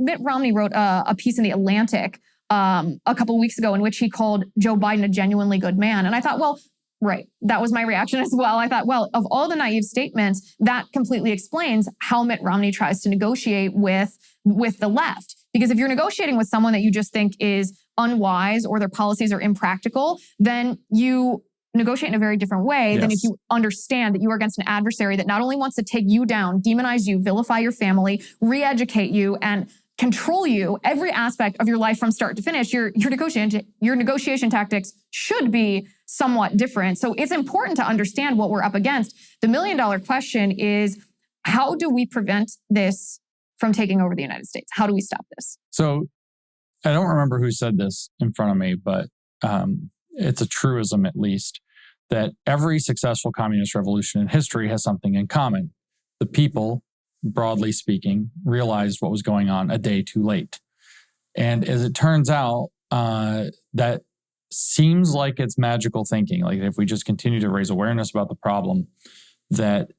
Mitt Romney wrote a piece in The Atlantic a couple of weeks ago in which he called Joe Biden a genuinely good man. And I thought, well, right, that was my reaction as well. I thought, well, of all the naive statements, that completely explains how Mitt Romney tries to negotiate with the left. Because if you're negotiating with someone that you just think is unwise or their policies are impractical, then you negotiate in a very different way than if you understand that you are against an adversary that not only wants to take you down, demonize you, vilify your family, re-educate you, and control you every aspect of your life from start to finish. Your negotiation tactics should be somewhat different. So it's important to understand what we're up against. The $1 million question is, how do we prevent this from taking over the United States? How do we stop this? So I don't remember who said this in front of me, but it's a truism at least, that every successful communist revolution in history has something in common. The people, broadly speaking, realized what was going on a day too late. And as it turns out, that seems like it's magical thinking. Like if we just continue to raise awareness about the problem, that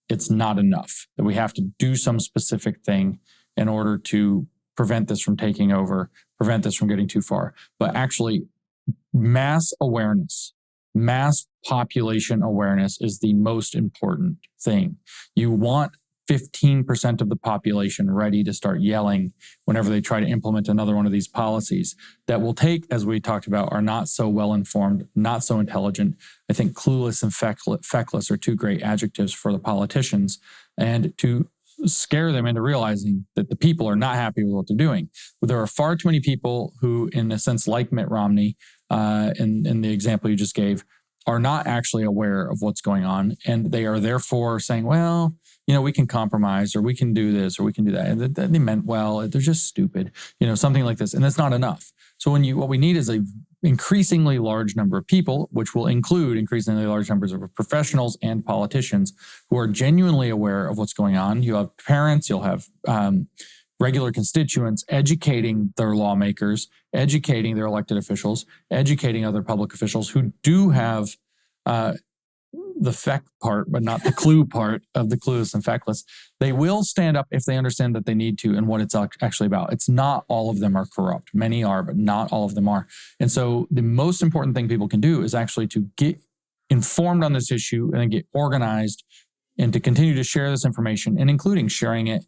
it's not enough, that we have to do some specific thing in order to prevent this from taking over, prevent this from getting too far. But actually, mass awareness, mass population awareness is the most important thing. You want 15% of the population ready to start yelling whenever they try to implement another one of these policies that will take, as we talked about, are not so well-informed, not so intelligent. I think clueless and feckless are two great adjectives for the politicians, and to scare them into realizing that the people are not happy with what they're doing. But there are far too many people who, in a sense, like Mitt Romney, in the example you just gave, are not actually aware of what's going on. And they are therefore saying, well, we can compromise, or we can do this, or we can do that. And they meant well, they're just stupid, something like this. And that's not enough. So what we need is a increasingly large number of people, which will include increasingly large numbers of professionals and politicians who are genuinely aware of what's going on. You'll have parents, you'll have regular constituents educating their lawmakers, educating their elected officials, educating other public officials who do have the feck part, but not the clue part of the clueless and feckless. They will stand up if they understand that they need to and what it's actually about. It's not all of them are corrupt. Many are, but not all of them are. And so the most important thing people can do is actually to get informed on this issue and then get organized and to continue to share this information, and including sharing it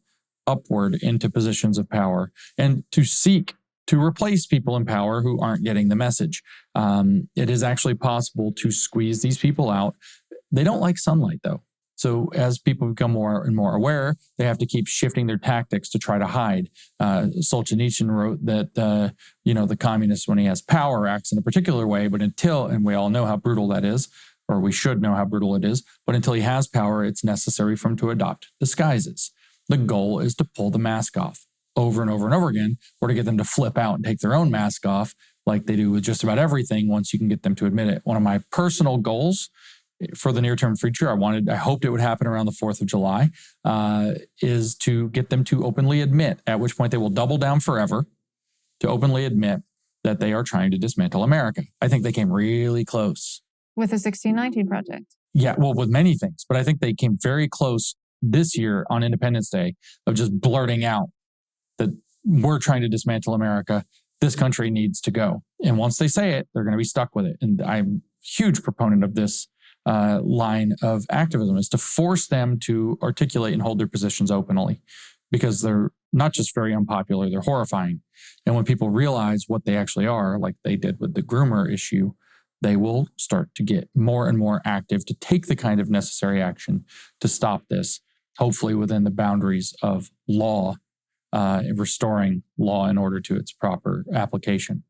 upward into positions of power, and to seek to replace people in power who aren't getting the message. It is actually possible to squeeze these people out. They don't like sunlight, though. So as people become more and more aware, they have to keep shifting their tactics to try to hide. Solzhenitsyn wrote that, the communist, when he has power, acts in a particular way, but and we all know how brutal that is, or we should know how brutal it is, but until he has power, it's necessary for him to adopt disguises. The goal is to pull the mask off over and over and over again, or to get them to flip out and take their own mask off like they do with just about everything once you can get them to admit it. One of my personal goals for the near-term future, I hoped it would happen around the 4th of July, is to get them to openly admit, at which point they will double down forever, to openly admit that they are trying to dismantle America. I think they came really close. With the 1619 Project. Yeah, well, with many things, but I think they came very close this year on Independence Day of just blurting out that we're trying to dismantle America. This country needs to go. And once they say it, they're going to be stuck with it. And I'm a huge proponent of this line of activism, is to force them to articulate and hold their positions openly, because they're not just very unpopular, they're horrifying. And when people realize what they actually are, like they did with the groomer issue, they will start to get more and more active to take the kind of necessary action to stop this, hopefully within the boundaries of law, restoring law in order to its proper application.